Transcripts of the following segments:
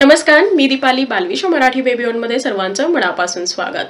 नमस्कार, मी Deepali बालविश्व Marathi baby on मध्ये सर्वांचं मनापासून स्वागत।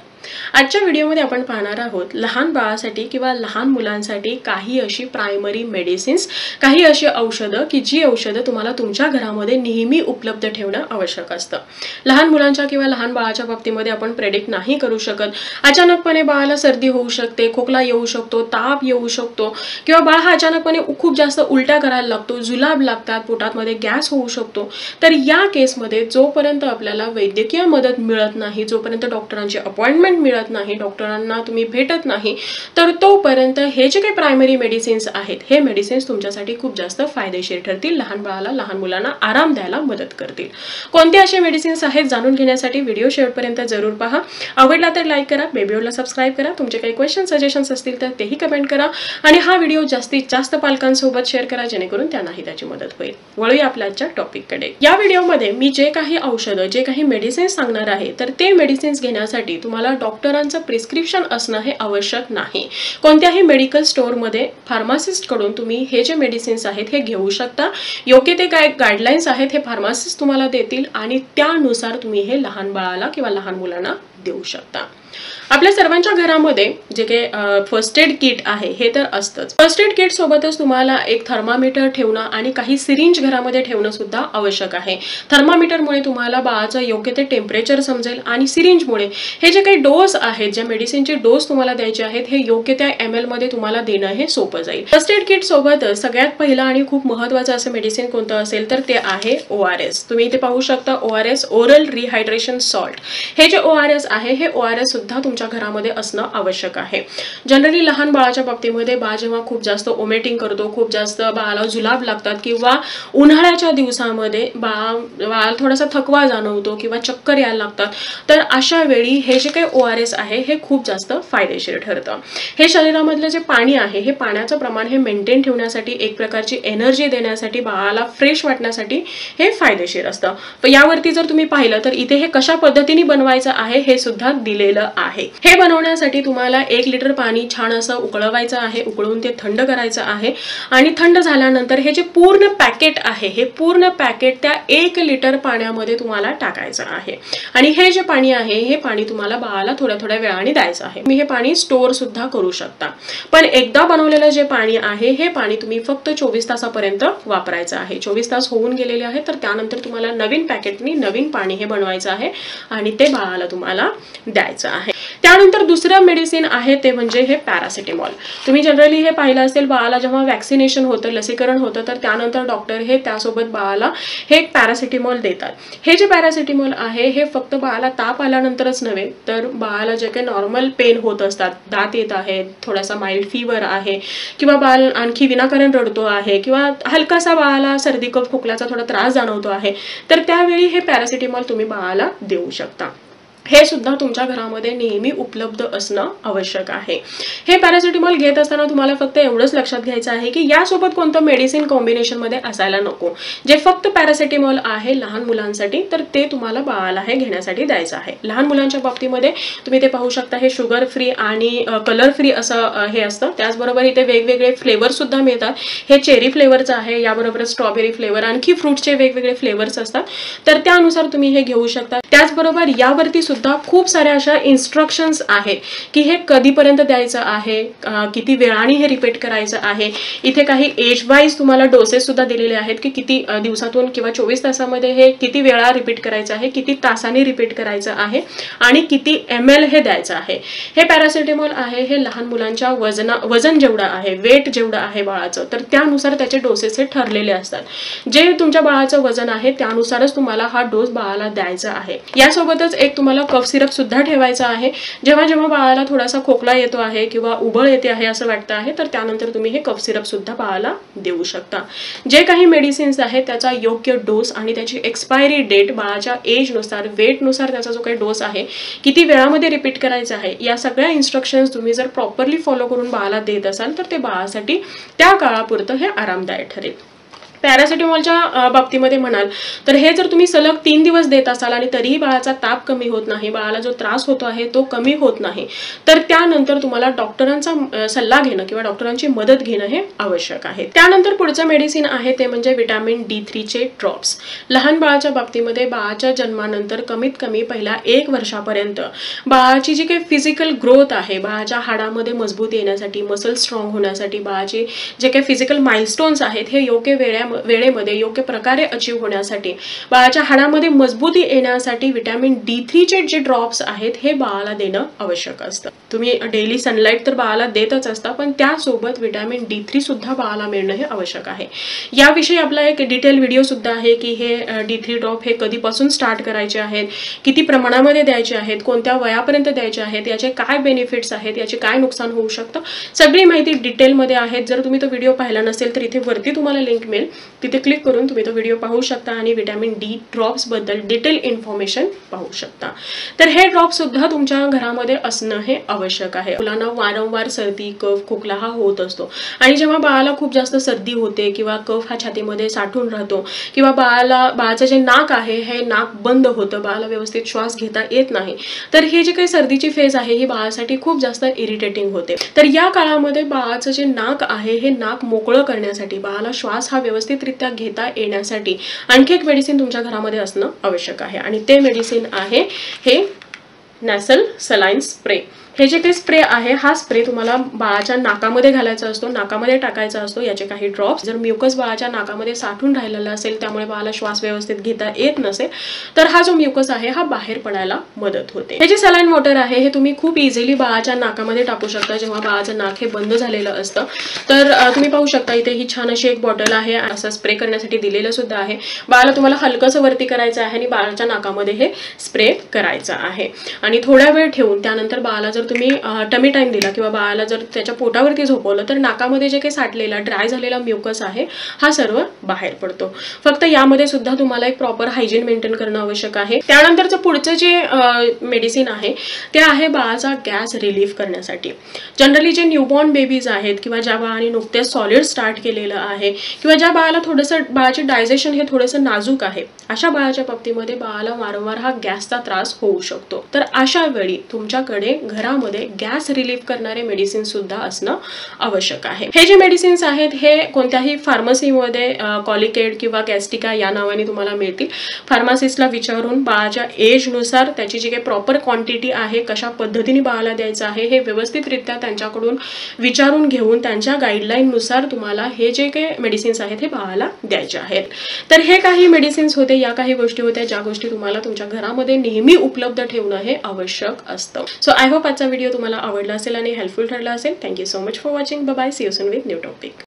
आजच्या व्हिडिओमध्ये आपण पाहणार आहोत लहान बाळासाठी किंवा लहान मुलांसाठी काही अशी प्रायमरी मेडिसिन्स, काही अशी औषधं की जी औषधं तुम्हाला तुमच्या घरामध्ये नेहमी उपलब्ध ठेवणं आवश्यक असतं। लहान मुलांच्या किंवा लहान बाळाच्या बाबतीमध्ये आपण प्रेडिक्ट नाही करू शकत। अचानकपणे बाळाला सर्दी होऊ शकते, खोकला येऊ शकतो, ताप येऊ शकतो किंवा बाळ हा अचानकपणे खूप जास्त उलट्या करायला लागतो, जुलाब लागतात, पोटामध्ये गॅस होऊ शकतो। तर या केसमध्ये जोपर्यंत आपल्याला वैद्यकीय मदत मिळत नाही, जोपर्यंत डॉक्टरांची अपॉइंटमेंट मिळत नाही, डॉक्टरांना तुम्ही भेटत नाही, तर तोपर्यंत हे जे काही प्रायमरी मेडिसिन्स आहेत हे मेडिसिन्स तुमच्यासाठी खूप जास्त फायदेशीर ठरतील, लहान बाळाला, लहान मुलांना आराम द्यायला मदत करतील। कोणते असे मेडिसिन्स आहेत जाणून घेण्यासाठी व्हिडिओ शेवटपर्यंत जरूर पहा। आवडला तर लाईक करा, बेबीओला सबस्क्राइब करा, तुमचे काही क्वेश्चन सजेशन्स असतील तर तेही कमेंट करा आणि हा व्हिडिओ जास्तीत जास्त पालकांसोबत शेअर करा जेणेकरून त्यांनाही त्याची मदत होईल। वळूया आपल्या आजच्या टॉपिककडे। या व्हिडिओमध्ये मी जे काही औषधं, जे काही मेडिसिन्स सांगणार आहे तर ते मेडिसिन्स घेण्यासाठी तुम्हाला डॉक्टरांचं प्रिस्क्रिप्शन असणं हे आवश्यक नाही। कोणत्याही मेडिकल स्टोअरमध्ये फार्मासिस्ट कडून तुम्ही हे जे मेडिसिन्स आहेत हे घेऊ शकता। योग्य ते काय गाईडलाईन्स आहेत हे फार्मासिस्ट तुम्हाला देतील आणि त्यानुसार तुम्ही हे लहान बाळाला किंवा लहान मुलांना देऊ शकता। आपल्या सर्वांच्या घरामध्ये जे काही फर्स्ट एड किट आहे हे तर असतंच। फर्स्ट एड किट सोबतच तुम्हाला एक थर्मामीटर ठेवणं आणि काही सिरिंज घरामध्ये ठेवणं सुद्धा आवश्यक आहे। थर्मामीटरमुळे तुम्हाला बाळाचं योग्य ते टेम्परेचर समजेल आणि सिरिंजमुळे हे जे काही डोस आहेत, ज्या मेडिसिनचे डोस तुम्हाला द्यायचे आहेत हे योग्य त्या ml मध्ये तुम्हाला देणं हे सोपं जाईल। फर्स्ट एड किट सोबतच सगळ्यात पहिलं आणि खूप महत्त्वाचं असं मेडिसिन कोणतं असेल तर ते आहे ORS। तुम्ही इथे पाहू शकता ORS, ओरल रिहायड्रेशन सॉल्ट। हे जे ORS आहे हे ORS सुद्धा तुमच्या घरामध्ये असणं आवश्यक आहे। जनरली लहान बाळाच्या बाबतीमध्ये बाळ जेव्हा खूप जास्त ओमेटिंग करतो, खूप जास्त बाळाला जुलाब लागतात किंवा उन्हाळ्याच्या दिवसामध्ये बाळाला थोडासा थकवा जाणवतो किंवा चक्कर यायला लागतात, तर अशा वेळी हे जे काही ORS आहे हे खूप जास्त फायदेशीर ठरतं। हे शरीरामधलं जे पाणी आहे हे पाण्याचं प्रमाण हे मेंटेन ठेवण्यासाठी, एक प्रकारची एनर्जी देण्यासाठी, बाळाला फ्रेश वाटण्यासाठी हे फायदेशीर असतं। पण यावरती जर तुम्ही पाहिलं तर इथे हे कशा पद्धतीने बनवायचं आहे हे सुद्धा दिलेलं आहे। हे बनवण्यासाठी तुम्हाला 1 लिटर पाणी छान असं उकळवायचं आहे, उकळून ते थंड करायचं आहे आणि थंड झाल्यानंतर हे जे पूर्ण पॅकेट आहे हे पूर्ण पॅकेट त्या 1 लिटर पाण्यामध्ये तुम्हाला टाकायचं आहे आणि हे जे पाणी आहे हे पाणी तुम्हाला बाळाला थोड्या थोड्या वेळाने द्यायचं आहे। तुम्ही हे पाणी स्टोअर सुद्धा करू शकता, पण एकदा बनवलेलं जे पाणी आहे हे पाणी तुम्ही फक्त 24 तासापर्यंत वापरायचं आहे। 24 तास होऊन गेलेले आहे तर त्यानंतर तुम्हाला नवीन पॅकेटनी नवीन पाणी हे बनवायचं आहे आणि ते बाळाला तुम्हाला द्यायचं आहे। त्यानंतर दुसरं मेडिसिन आहे ते म्हणजे हे पॅरासिटामॉल। तुम्ही जनरली हे पाहिलं असेल, बाळाला जेव्हा वॅक्सिनेशन होतं, लसीकरण होतं, तर त्यानंतर डॉक्टर हे त्यासोबत बाळाला हे पॅरासिटामॉल देतात। हे जे पॅरासिटामॉल आहे हे फक्त बाळाला ताप आल्यानंतरच नव्हे तर बाळाला जे काही नॉर्मल पेन होत असतात, दात येत आहेत, थोडासा माइल्ड फीवर आहे किंवा बाळ आणखी विनाकारण रडतो आहे किंवा हलकासा बाळाला सर्दी कफ खोकल्याचा थोडा त्रास जाणवतो आहे, तर त्यावेळी हे पॅरासिटामॉल तुम्ही बाळाला देऊ शकता। हे सुद्धा तुमच्या घरामध्ये नेहमी उपलब्ध असणं आवश्यक आहे। हे पॅरासिटामॉल घेत असताना तुम्हाला फक्त एवढंच लक्षात घ्यायचं आहे की यासोबत कोणतं मेडिसिन कॉम्बिनेशन मध्ये असायला नको। जे फक्त पॅरासिटामॉल आहे लहान मुलांसाठी तर ते तुम्हाला बाळाला हे घेण्यासाठी द्यायचं आहे। लहान मुलांच्या बाबतीमध्ये तुम्ही ते पाहू शकता, हे शुगर फ्री आणि कलर फ्री असं हे असतं। त्याचबरोबर इथे वेगवेगळे फ्लेवर सुद्धा मिळतात। हे चेरी फ्लेवरचं आहे, याबरोबर स्ट्रॉबेरी फ्लेवर, आणखी फ्रूटचे वेगवेगळे फ्लेवर्स असतात, तर त्यानुसार तुम्ही हे घेऊ शकता। त्याचबरोबर यावरती सुद्धा खूप साऱ्या अशा इन्स्ट्रक्शन्स आहेत की हे कधीपर्यंत द्यायचं आहे, किती वेळाने हे रिपीट करायचं आहे। इथे काही एज वाईज तुम्हाला डोसेस सुद्धा दिलेले आहेत की किती दिवसातून किंवा 24 तासामध्ये हे किती वेळा रिपीट करायचं आहे, किती तासांनी रिपीट करायचं आहे आणि किती ml हे द्यायचं आहे। हे पॅरासिटामॉल आहे हे लहान मुलांच्या वजन जेवढं आहे, वेट जेवढं आहे बाळाचं, तर त्यानुसार त्याचे डोसेस हे ठरलेले असतात। जे तुमच्या बाळाचं वजन आहे त्यानुसारच तुम्हाला हा डोस बाळाला द्यायचा आहे। यासोबतच एक तुम्हाला कफ सिरप सुद्धा ठेवायचा आहे। जेव्हा जेव्हा बाळाला थोडासा खोकला येतो आहे किंवा उबळ येते आहे असं वाटतं आहे तर त्यानंतर तुम्ही हे कफ सिरप सुद्धा बाळाला देऊ शकता। जे काही मेडिसिन्स आहेत त्याचा योग्य डोस आणि त्याची एक्सपायरी डेट, बाळाच्या एज नुसार, वेट नुसार त्याचा जो काही डोस आहे, किती वेळामध्ये रिपीट करायचा आहे, या सगळ्या इन्स्ट्रक्शन्स तुम्ही जर प्रॉपरली फॉलो करून बाळाला देत असाल तर ते बाळासाठी त्या काळापुरतं हे आरामदायक ठरेल। पॅरासिटामॉलच्या बाबतीमध्ये म्हणाल तर हे जर तुम्ही सलग 3 दिवस देत असाल आणि तरीही बाळाचा ताप कमी होत नाही, बाळाला जो त्रास होतो आहे तो कमी होत नाही, तर त्यानंतर तुम्हाला डॉक्टरांचा सल्ला घेणं किंवा डॉक्टरांची मदत घेणं हे आवश्यक आहे. त्यानंतर पुढचं मेडिसिन आहे ते म्हणजे व्हिटॅमिन D3 चे ड्रॉप्स. लहान बाळाच्या बाबतीमध्ये बाळाच्या जन्मानंतर कमीत कमी पहिल्या 1 वर्षापर्यंत बाळाची जी काही फिजिकल ग्रोथ आहे, बाळाच्या हाडामध्ये मजबूत येण्यासाठी, मसल स्ट्रॉंग होण्यासाठी, बाळाचे जे काही फिजिकल माइलस्टोन्स आहेत हे योग्य वेळेमध्ये योग्य प्रकारे अचीव होण्यासाठी, बाळाच्या हाडामध्ये मजबूती येण्यासाठी व्हिटॅमिन D3 चे जे ड्रॉप्स आहेत हे बाळाला देणं आवश्यक असतं. तुम्ही डेली सनलाईट तर बाळाला देतच असता, पण त्यासोबत व्हिटॅमिन D3 सुद्धा बाळाला मिळणं हे आवश्यक आहे. याविषयी आपला एक डिटेल व्हिडिओ सुद्धा आहे की हे D3 ड्रॉप हे कधीपासून स्टार्ट करायचे आहेत, किती प्रमाणामध्ये द्यायचे आहेत, कोणत्या वयापर्यंत द्यायचे आहेत, याचे काय बेनिफिट्स आहेत, याचे काय नुकसान होऊ शकतं, सगळी माहिती डिटेलमध्ये आहे. जर तुम्ही तो व्हिडिओ पाहिला नसेल तर इथे वरती तुम्हाला लिंक मिळेल, तिथे क्लिक करून तुम्ही तो व्हिडिओ पाहू शकता आणि व्हिटॅमिन D ड्रॉप्स बद्दल डिटेल इन्फॉर्मेशन पाहू शकता. तर हे ड्रॉप सुद्धा तुमच्या घरामध्ये असणं हे आवश्यक आहे. मुलांना वारंवार सर्दी, कफ, खोकला हा होत असतो आणि जेव्हा बाळाला खूप जास्त सर्दी होते किंवा कफ हा छातीमध्ये साठून राहतो किंवा बाळाचं जे नाक आहे हे नाक बंद होतं, बाळाला व्यवस्थित श्वास घेता येत नाही, तर हे जे काही सर्दीची फेज आहे ही बाळासाठी खूप जास्त इरिटेटिंग होते. तर या काळामध्ये बाळाचं जे नाक आहे हे नाक मोकळं करण्यासाठी, बाळाला श्वास हा व्यवस्थितरित्या घेता येण्यासाठी आणखी एक मेडिसिन तुमच्या घरामध्ये असणं आवश्यक आहे आणि ते मेडिसिन आहे हे नॅसल सलाइन स्प्रे. हे जे काही स्प्रे आहे हा स्प्रे तुम्हाला बाळाच्या नाकामध्ये घालायचा असतो, नाकामध्ये टाकायचा असतो. याचे काही ड्रॉप्स, जर म्युकस बाळाच्या नाकामध्ये साठून राहिलेला असेल त्यामुळे बाळाला श्वास व्यवस्थित घेता येत नसेल तर हा जो म्युकस आहे हा बाहेर पडायला मदत होते. हे जे सलाइन वॉटर आहे हे तुम्ही खूप इझिली बाळाच्या नाकामध्ये टाकू शकता जेव्हा बाळाचं नाक हे बंद झालेलं असतं. तर तुम्ही पाहू शकता इथे ही छान अशी एक बॉटल आहे, असं स्प्रे करण्यासाठी दिलेलं सुद्धा आहे. बाळाला तुम्हाला हलकंसं वरती करायचं आहे आणि बाळाच्या नाकामध्ये हे स्प्रे करायचं आहे आणि थोड्या वेळ ठेवून त्यानंतर बाळाला जर तुम्ही टमी टाइम दिला किंवा बाळाला जर त्याच्या पोटावरती झोपवलं तर नाकामध्ये जे काही साठलेला ड्राय झालेला म्युकस आहे हा सर्व बाहेर पडतो. फक्त यामध्ये सुद्धा तुम्हाला एक प्रॉपर हायजीन मेंटेन करणं आवश्यक आहे. त्यानंतरचं पुढचं जे मेडिसिन आहे ते आहे बाळाचा गॅस रिलीफ करण्यासाठी. जनरली जे न्यूबॉर्न बेबीज आहेत किंवा ज्या बाळाने नुकतेच सॉलिड स्टार्ट केलेलं आहे किंवा ज्या बाळाला थोडंसं बाळाचे डायजेशन हे थोडंसं नाजूक आहे, अशा बाळाच्या बाबतीमध्ये बाळाला वारंवार हा गॅसचा त्रास होऊ शकतो. तर अशा वेळी तुमच्याकडे घरामध्ये गॅस रिलीफ करणारे मेडिसिन सुद्धा असणं आवश्यक आहे. हे जे मेडिसिन्स आहेत हे कोणत्याही फार्मसीमध्ये कॉलिकेट किंवा गॅस्टिका या नावाने तुम्हाला मिळतील. फार्मासिस्टला विचारून बाळाच्या एज नुसार त्याची जी काही प्रॉपर क्वांटिटी आहे, कशा पद्धतीने बाळाला द्यायचं आहे हे व्यवस्थितरित्या त्यांच्याकडून विचारून घेऊन त्यांच्या गाईडलाईन नुसार तुम्हाला हे जे काही मेडिसिन्स आहेत हे बाळाला द्यायचे आहेत. तर हे काही मेडिसिन्स होते, या काही गोष्टी होत्या ज्या गोष्टी तुम्हाला तुमच्या घरामध्ये नेहमी उपलब्ध ठेवणं हे आवश्यक असतं. सो आय होप आजचा व्हिडिओ तुम्हाला आवडला असेल आणि हेल्पफुल ठरला असेल. Thank you so much for watching. Bye bye. See you soon with new topic.